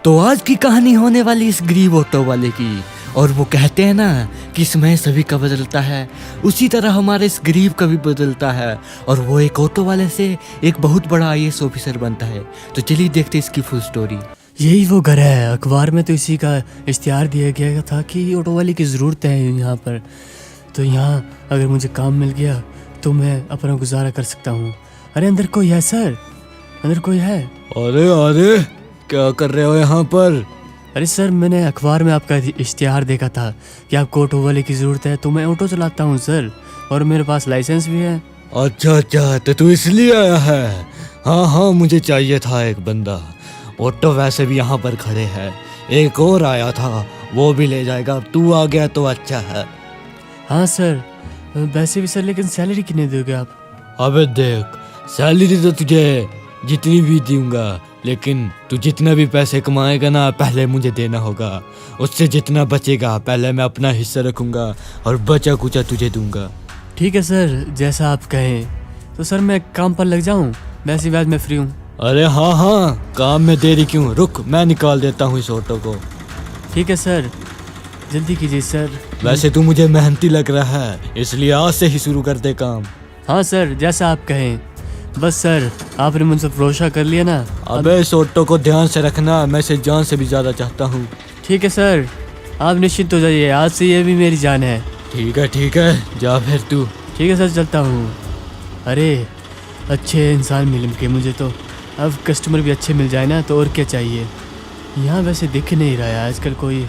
तो आज की कहानी होने वाली इस गरीब ऑटो वाले की। और वो कहते हैं ना कि समय सभी का बदलता है, उसी तरह हमारे इस गरीब का भी बदलता है और वो एक ऑटो वाले से एक बहुत बड़ा आईएएस ऑफिसर बनता है। तो चलिए देखते इसकी फुल स्टोरी। यही वो घर है। अखबार में तो इसी का इश्तिहार दिया गया था कि ऑटो वाले की ज़रूरत है यहाँ पर। तो यहाँ अगर मुझे काम मिल गया तो मैं अपना गुजारा कर सकता हूँ। अरे अंदर कोई है सर, अंदर कोई है? अरे अरे क्या कर रहे हो यहाँ पर? अरे सर, मैंने अखबार में आपका इश्तिहार देखा था कि आपको ऑटो वाले की ज़रूरत है, तो मैं ऑटो चलाता हूँ सर, और मेरे पास लाइसेंस भी है। अच्छा अच्छा, तो तू इसलिए आया है? हाँ हाँ, मुझे चाहिए था एक बंदा। ऑटो वैसे भी यहाँ पर खड़े हैं, एक और आया था, वो भी ले जाएगा। तू आ गया तो अच्छा है। हाँ सर, वैसे भी सर, लेकिन सैलरी कितने दोगे आप? अबे देख, सैलरी तो तुझे जितनी भी दूंगा, लेकिन तू जितना भी पैसे कमाएगा ना, पहले मुझे देना होगा। उससे जितना बचेगा पहले मैं अपना हिस्सा रखूंगा और बचा कुचा तुझे दूंगा। ठीक है सर, जैसा आप कहें। तो सर मैं काम पर लग जाऊँ? वैसे बाद मैं फ्री हूँ। अरे हाँ हाँ, काम में देरी क्यों, रुक मैं निकाल देता हूँ इस ऑटो को। ठीक है सर, जल्दी कीजिए सर। वैसे तू मुझे मेहनती लग रहा है, इसलिए आज से ही शुरू कर दे काम। हाँ सर, जैसा आप कहें। बस सर, आपने मुझसे भरोसा कर लिया ना। अबे इस ऑटो को ध्यान से रखना, मैं इसे जान से भी ज्यादा चाहता हूँ। ठीक है सर, आप निश्चिंत हो जाइए, आज से ये भी मेरी जान है। ठीक है, जा फिर तू। ठीक है सर, चलता हूँ। अरे अच्छे इंसान मिल के मुझे तो अब कस्टमर भी अच्छे मिल जाए ना, तो और क्या चाहिए। यहाँ वैसे दिख नहीं रहा है आजकल कोई,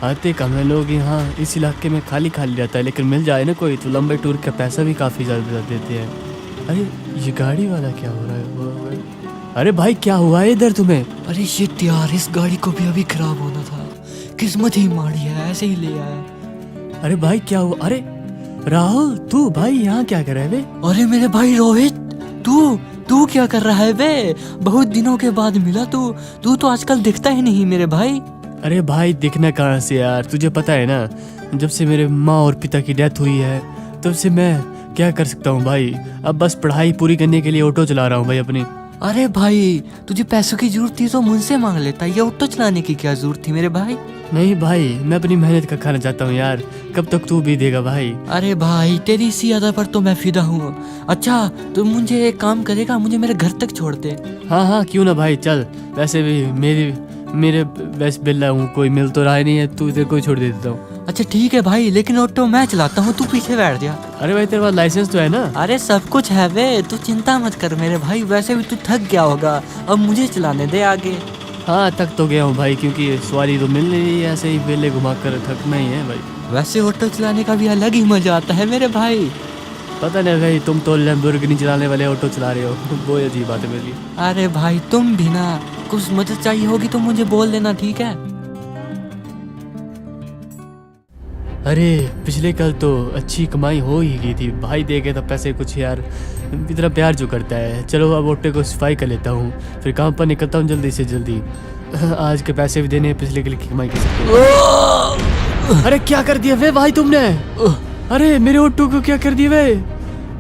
आते कम है लोग यहाँ। इस इलाके में खाली खाली रहता है, लेकिन मिल जाए ना कोई तो लंबे टूर का पैसा भी काफ़ी ज़्यादा देते हैं। अरे ये गाड़ी वाला क्या हो रहा है? अरे भाई क्या हुआ है इधर तुम्हें? अरे शिट यार, इस गाड़ी को भी अभी खराब होना था, किस्मत ही माड़ी है, ऐसे ही ले आया। अरे भाई क्या हुआ? अरे राहुल, तू भाई यहाँ क्या कर रहा है बे? अरे मेरे भाई रोहित, तू क्या कर रहा है बे? बहुत दिनों के बाद मिला तू तो आजकल दिखता ही नहीं मेरे भाई। अरे भाई दिखना कहाँ से यार, तुझे पता है ना, जब से मेरे माँ और पिता की डेथ हुई है तब से मैं क्या कर सकता हूँ भाई। अब बस पढ़ाई पूरी करने के लिए ऑटो चला रहा हूँ भाई अपनी। अरे भाई, तुझे पैसों की जरूरत थी तो मुझसे मांग लेता, ये ऑटो चलाने की क्या जरूरत थी मेरे भाई? नहीं भाई, मैं अपनी मेहनत का खाना चाहता हूँ यार, कब तक तू भी देगा भाई? अरे भाई, तेरी इसी अदा पर तो मैं फिदा हूँ। अच्छा तो मुझे एक काम करेगा, मुझे मेरे घर तक छोड़ दे। हाँ हाँ क्यों ना भाई, चल। वैसे भी मेरे वैसे बिल्ला हूँ, कोई मिल तो रहा ही नहीं है, तू इधर कोई छोड़ दे देता हूँ। अच्छा ठीक है भाई, लेकिन ऑटो मैं चलाता हूँ, तू पीछे बैठ जा। अरे भाई तेरे पास लाइसेंस तो है ना? अरे सब कुछ है वे, तू चिंता मत कर मेरे भाई। वैसे भी तू थक गया होगा, अब मुझे चलाने दे आगे। हाँ थक तो गया हूँ भाई, क्योंकि सवारी तो मिल नहीं रही है, ऐसे ही बेले घुमा कर थकना ही है भाई। वैसे ऑटो चलाने का भी अलग ही मजा आता है मेरे भाई। पता नहीं भाई, तुम तो लैम्बोर्गिनी चलाने वाले ऑटो चला रहे हो, वो अजीब बात है मेरे लिए। अरे भाई तुम भी ना, कुछ मदद चाहिए होगी तो मुझे बोल देना, ठीक है? अरे पिछले कल तो अच्छी कमाई हो ही गई थी भाई, दे गए था पैसे कुछ यार, इतना प्यार जो करता है। चलो अब ऑटो को सफाई कर लेता हूँ, फिर काम पर निकलता हूँ जल्दी से जल्दी। आज के पैसे भी देने हैं, पिछले कल की कमाई कर सकते। अरे क्या कर दिया वे भाई तुमने? अरे मेरे ऑटो को क्या कर दिया वे?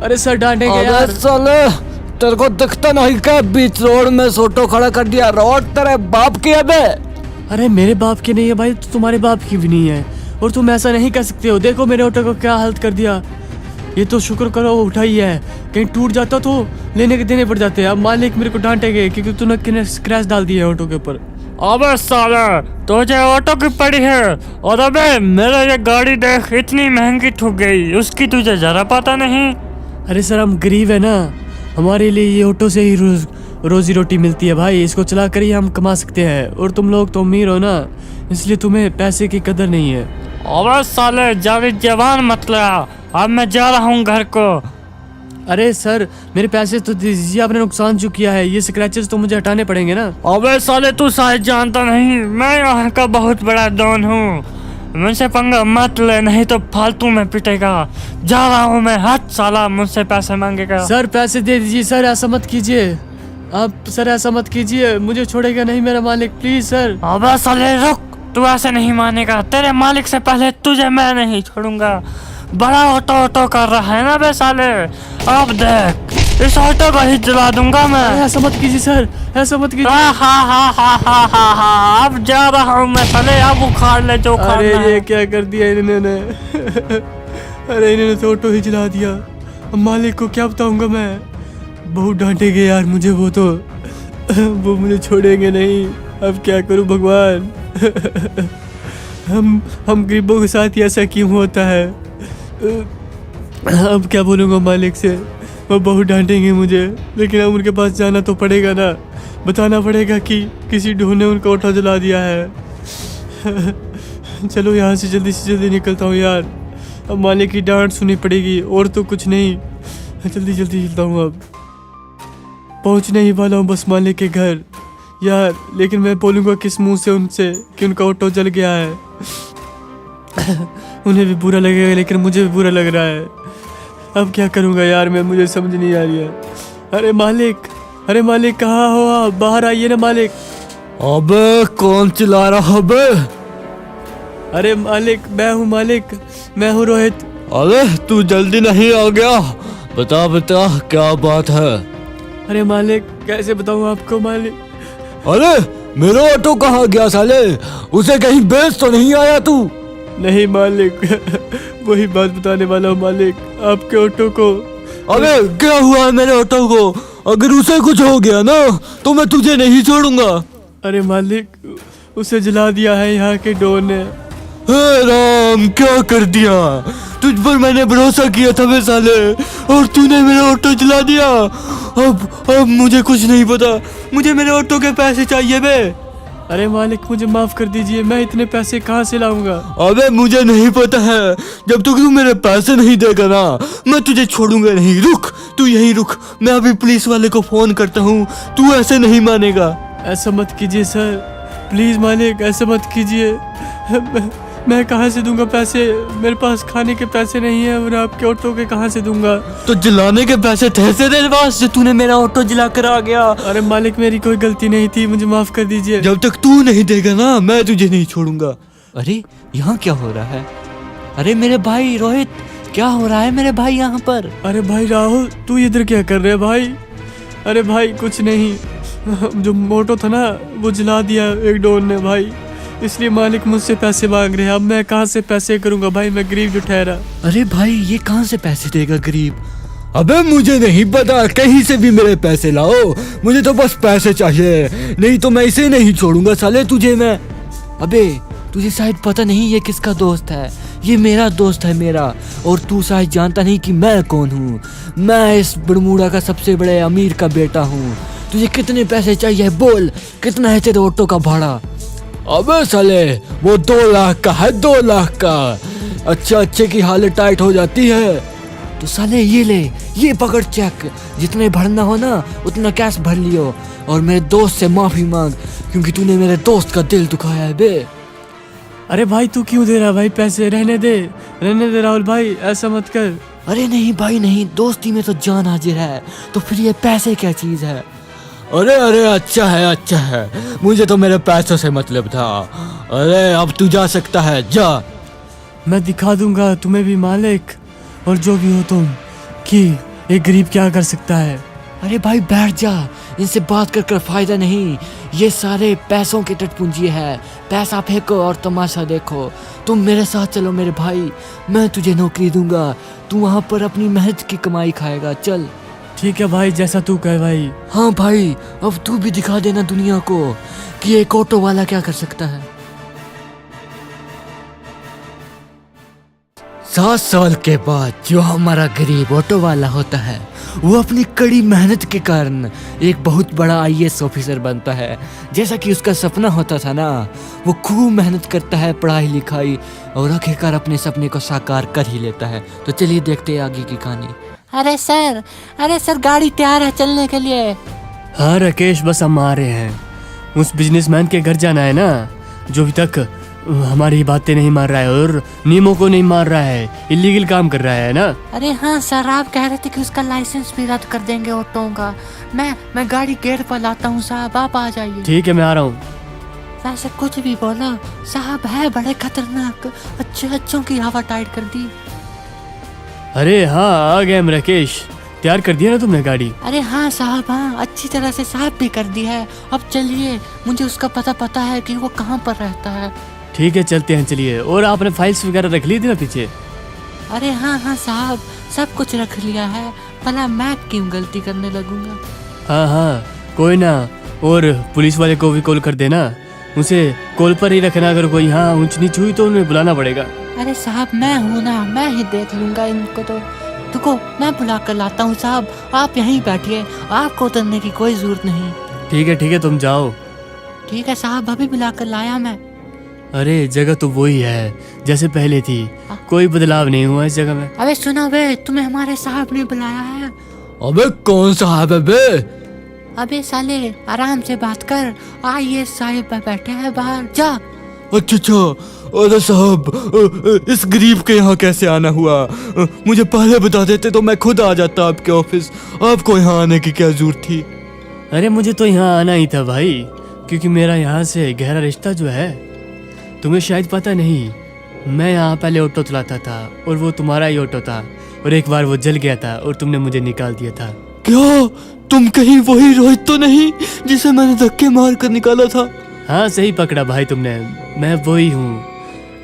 अरे सर डांटेंगे यार। साले, तेरे को दिखता नहीं क्या बीच रोड में ऑटो खड़ा कर दिया? रोड तेरे बाप की है बे? अरे मेरे बाप की नहीं है भाई, तो तुम्हारे बाप की भी नहीं है, और तुम ऐसा नहीं कर सकते हो। देखो मेरे ऑटो को क्या हालत कर दिया। ये तो शुक्र करो उठाई है, कहीं टूट जाता तो लेने के देने पड़ जाते हैं। अब मालिक मेरे को डांटेंगे क्योंकि तूने स्क्रैच डाल दिया है ऑटो के ऊपर। अबे साला, तुझे ऑटो की पड़ी है, और अबे मेरा ये गाड़ी देख, इतनी महंगी ठुक गई, उसकी तुझे जरा पता नहीं। अरे सर हम गरीब है ना, हमारे लिए ये ऑटो से ही रोजी रोटी मिलती है भाई, इसको चला कर ही हम कमा सकते हैं। और तुम लोग तो अमीर हो ना, इसलिए तुम्हें पैसे की कदर नहीं है। अबे साले, जावेद जवान मत लगा, अब मैं जा रहा हूँ घर को। अरे सर मेरे पैसे तो दीजिए, आपने नुकसान जो किया है, ये स्क्रैचेस तो मुझे हटाने पड़ेंगे ना। अबे साले, तू शायद जानता नहीं, मैं यहाँ का बहुत बड़ा डॉन हूँ, मुझसे पंगा मत ले, नहीं तो फालतू में पिटेगा। जा रहा हूँ मैं, हट साला, मुझसे पैसे मांगेगा। सर पैसे दे दीजिए सर, ऐसा मत कीजिए आप सर, ऐसा मत कीजिए, मुझे छोड़ेगा नहीं मेरा मालिक, प्लीज सर। अबे साले रुक, तू ऐसे नहीं मानेगा, तेरे मालिक से पहले तुझे मैं नहीं छोड़ूंगा। बड़ा ऑटो ऑटो कर रहा है ना बे साले, अब देख। इस ऑटो को ही जला दूंगा मैं। ऐसा मत कीजिए सर, ऐसा मत कीजिए। अब जा रहा हूँ मैं साले, अब उखाड़ ले जो उखाड़ना अरे है। ये क्या कर दिया इन्होंने। अरे इन्होंने तो ऑटो ही जला दिया। अब मालिक को क्या बताऊंगा मैं। बहुत डांटेंगे यार मुझे वो तो। वो मुझे छोड़ेंगे नहीं। अब क्या करूं भगवान। हम गरीबों के साथ ही ऐसा क्यों होता है। अब क्या बोलूँगा मालिक से। वो बहुत डांटेंगे मुझे, लेकिन अब उनके पास जाना तो पड़ेगा ना। बताना पड़ेगा कि किसी ढूंढ ने उनका ऑटो जला दिया है। चलो यहाँ से जल्दी निकलता हूँ यार। अब मालिक की डांट सुननी पड़ेगी और तो कुछ नहीं। जल्दी चलता हूँ। अब पहुँचने ही वाला हूँ बस मालिक के घर यार। लेकिन मैं बोलूँगा किस मुंह से उनसे कि उनका ऑटो जल गया है। उन्हें भी बुरा लगेगा, लेकिन मुझे भी बुरा लग रहा है। अब क्या करूँगा यार मैं, मुझे समझ नहीं आ रही है। अरे मालिक कहाँ हो आप? बाहर आइए ना मालिक। अबे कौन चिल्ला रहा है बे? अरे मालिक मैं हूँ मालिक, मैं हूँ रोहित। अरे तू जल्दी नहीं आ गया? बता क्या बात है? अरे मालिक कैसे बताऊँ आपको मालिक। अरे मेरा ऑटो कहाँ गया साले? उसे कहीं बेच तो नहीं आया तू? नहीं मालिक, वही बात बताने वाला हूँ मालिक, आपके ऑटो को। अबे क्या हुआ है मेरे ऑटो को? अगर उसे कुछ हो गया ना तो मैं तुझे नहीं छोड़ूंगा। अरे मालिक उसे जला दिया है यहाँ के डॉन ने। हे राम, क्या कर दिया? तुझ पर मैंने भरोसा किया था बे साले, और तूने मेरा ऑटो जला दिया। अब मुझे कुछ नहीं पता। मुझे मेरे ऑटो के पैसे चाहिए बे। अरे मालिक मुझे माफ कर दीजिए, मैं इतने पैसे कहाँ से लाऊंगा। अबे मुझे नहीं पता है। जब तक तू मेरे पैसे नहीं देगा ना मैं तुझे छोड़ूंगा नहीं। रुक, तू यहीं रुक, मैं अभी पुलिस वाले को फोन करता हूँ। तू ऐसे नहीं मानेगा। ऐसा मत कीजिए सर, प्लीज मालिक ऐसा मत कीजिए। मैं कहाँ से दूंगा पैसे? मेरे पास खाने के पैसे नहीं है, और आपके ऑटो के कहाँ से दूंगा? तो जलाने के पैसे थे तेरे पास जो तूने मेरा ऑटो जला कर आ गया। अरे मालिक मेरी कोई गलती नहीं थी, मुझे माफ कर दीजिए। जब तक तू नहीं देगा ना मैं तुझे नहीं छोड़ूंगा। अरे यहाँ क्या हो रहा है? अरे मेरे भाई रोहित, क्या हो रहा है मेरे भाई यहाँ पर? अरे भाई राहुल तू इधर क्या कर रहे है भाई? अरे भाई कुछ नहीं, जो मोटो था ना वो जला दिया एक डॉन ने भाई, इसलिए मालिक मुझसे पैसे मांग रहे हैं। अब मैं कहाँ से पैसे करूँगा भाई, मैं गरीब जो ठहरा। अरे भाई ये कहाँ से पैसे देगा गरीब? अबे मुझे नहीं पता, कहीं से भी मेरे पैसे लाओ। मुझे तो बस पैसे चाहिए, नहीं तो मैं इसे नहीं छोड़ूंगा साले तुझे मैं। अबे तुझे शायद पता नहीं ये किसका दोस्त है। ये मेरा दोस्त है मेरा, और तू शायद जानता नहीं कि मैं कौन हूँ। मैं इस बरमूडा का सबसे बड़े अमीर का बेटा हूँ। तुझे कितने पैसे चाहिए बोल, कितना है तेरे ऑटो का भाड़ा? अबे साले वो 2 लाख का है, 2 लाख का। अच्छे की हालत टाइट हो जाती है। तो साले ये ले, ये पकड़ चेक, जितने भरना हो ना उतना कैश भर लियो, और मेरे दोस्त से माफी मांग क्योंकि तूने मेरे दोस्त का दिल दुखाया है बे। अरे भाई तू क्यों दे रहा भाई पैसे? रहने दे राहुल भाई, ऐसा मत कर। अरे नहीं भाई नहीं, दोस्ती में तो जान हाजिर है, तो फिर ये पैसे क्या चीज है? अरे अच्छा है, मुझे तो मेरे पैसों से मतलब था। अरे अब तू जा सकता है, जा। मैं दिखा दूंगा तुम्हें भी मालिक, और जो भी हो तुम, कि एक गरीब क्या कर सकता है। अरे भाई बैठ जा, इनसे बात कर फायदा नहीं। ये सारे पैसों के टटपुंजी है। पैसा फेंको और तमाशा देखो। तुम मेरे साथ चलो मेरे भाई, मैं तुझे नौकरी दूंगा। तू वहाँ पर अपनी मेहनत की कमाई खाएगा। चल ठीक है भाई, जैसा तू कहे भाई। हाँ भाई, अब तू भी दिखा देना दुनिया को कि एक ऑटो वाला क्या कर सकता है। 7 साल के बाद जो हमारा गरीब ऑटो वाला होता है वो अपनी कड़ी मेहनत के कारण एक बहुत बड़ा IAS ऑफिसर बनता है। जैसा कि उसका सपना होता था ना, वो खूब मेहनत करता है, पढ़ाई लिखाई, और आखिरकार अपने सपने को साकार कर ही लेता है। तो चलिए देखते हैं आगे की कहानी। अरे सर गाड़ी तैयार है चलने के लिए। हाँ राकेश, बस हम आ रहे हैं। उस बिजनेसमैन के घर जाना है ना, जो अभी तक हमारी बातें नहीं मान रहा है और नियमों को नहीं मान रहा है, इलीगल काम कर रहा है ना। अरे हाँ सर, आप कह रहे थे कि उसका लाइसेंस भी रद्द कर देंगे ऑटो का। मैं गाड़ी गेट पर लाता हूँ साहब, आप आ जाइए। ठीक है मैं आ रहा हूँ। वैसे कुछ भी बोलो साहब, है बड़े खतरनाक। अच्छों की हवा टाइट कर दी। अरे हाँ आ गए हम राकेश, तैयार कर दिया ना तुमने गाड़ी? अरे हाँ साहब, हाँ अच्छी तरह से साफ भी कर दी है। अब चलिए, मुझे उसका पता है कि वो कहाँ पर रहता है। ठीक है चलते हैं, चलिए। और आपने फाइल्स वगैरह रख ली थी ना पीछे? अरे हाँ साहब, सब कुछ रख लिया है। भला मैं क्यों गलती करने लगूंगा। हाँ कोई ना। और पुलिस वाले को भी कॉल कर देना, उसे कॉल पर ही रखना। अगर कोई यहाँ ऊंच नीच हुई तो उन्हें बुलाना पड़ेगा। अरे साहब मैं हूँ ना, मैं ही देख लूंगा इनको। तो रुको, मैं बुला कर लाता हूँ साहब, आप यहीं बैठिए, आपको उतरने की कोई जरूरत नहीं। ठीक है तुम जाओ। ठीक है साहब, अभी बुला कर लाया मैं। अरे जगह तो वही है जैसे पहले थी, कोई बदलाव नहीं हुआ इस जगह में। अबे सुनो बे, तुम्हें हमारे साहब ने बुलाया है। अबे कौन साहब है बे? अबे साले आराम से बात कर, आइए साहब बैठे हैं बाहर, जा। अच्छा, अरे साहब इस गरीब के यहाँ कैसे आना हुआ? मुझे पहले बता देते तो मैं खुद आ जाता आपके ऑफिस। आपको यहाँ आने की क्या जरूरत थी? अरे मुझे तो यहाँ आना ही था भाई, क्योंकि मेरा यहाँ से गहरा रिश्ता जो है, तुम्हें शायद पता नहीं, मैं यहाँ पहले ऑटो चलाता था और वो तुम्हारा ही ऑटो था, और एक बार वो जल गया था और तुमने मुझे निकाल दिया था। क्या तुम कहीं वही रोहित तो नहीं जिसे मैंने धक्के मार कर निकाला था? हाँ सही पकड़ा भाई तुमने, मैं वही हूँ।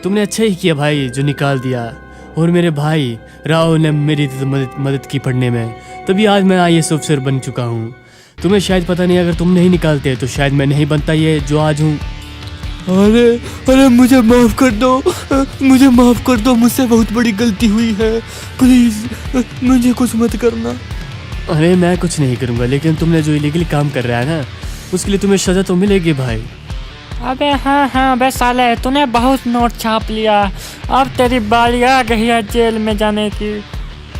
तुमने अच्छा ही किया भाई जो निकाल दिया। और मेरे भाई राहुल ने मेरी मदद की पढ़ने में, तभी आज मैं IAS ऑफिसर बन चुका हूँ। तुम्हें शायद पता नहीं, अगर तुम नहीं निकालते तो शायद मैं नहीं बनता ये जो आज हूँ। अरे मुझे माफ कर दो, मुझे माफ कर दो, मुझसे बहुत बड़ी गलती हुई है। प्लीज मुझे कुछ मत करना। अरे मैं कुछ नहीं करूँगा, लेकिन तुमने जो इलीगली काम कर रहा है ना, उसके लिए तुम्हें सजा तो मिलेगी भाई। अबे हाँ बे साले, तूने बहुत नोट छाप लिया, अब तेरी बारी आ गई है जेल में जाने की।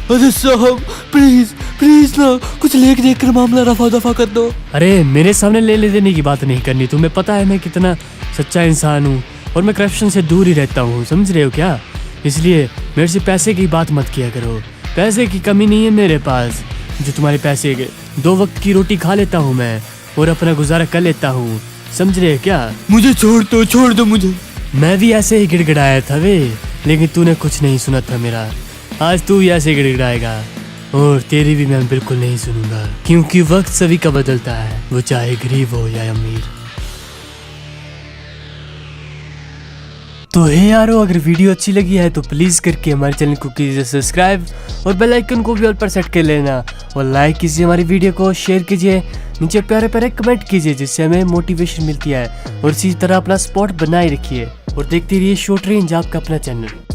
अरे साहब प्लीज ना, कुछ लेख देख कर मामला रफा दफा कर दो। अरे मेरे सामने ले देने की बात नहीं करनी। तुम्हें पता है मैं कितना सच्चा इंसान हूँ और मैं करप्शन से दूर ही रहता हूँ, समझ रहे हो क्या? इसलिए मेरे से पैसे की बात मत किया करो। पैसे की कमी नहीं है मेरे पास, जो तुम्हारे पैसे के 2 वक्त की रोटी खा लेता हूँ मैं और अपना गुजारा कर लेता हूँ, समझ रहे हो क्या? मुझे छोड़ दो मुझे। मैं भी ऐसे ही गिड़गिड़ाया था वे, लेकिन तूने कुछ नहीं सुना था मेरा। आज तू भी ऐसे गिड़गिड़ाएगा और तेरी भी मैं बिल्कुल नहीं सुनूंगा, क्योंकि वक्त सभी का बदलता है, वो चाहे गरीब हो या अमीर। तो हे यारो, अगर वीडियो अच्छी लगी है तो प्लीज़ करके हमारे चैनल को कीजिए सब्सक्राइब और बेल आइकन को भी ऑल पर सेट कर लेना, और लाइक कीजिए हमारी वीडियो को, शेयर कीजिए, नीचे प्यारे प्यारे कमेंट कीजिए जिससे हमें मोटिवेशन मिलती है, और इसी तरह अपना स्पॉट बनाए रखिए और देखते रहिए शॉर्ट रेंज, आपका अपना चैनल।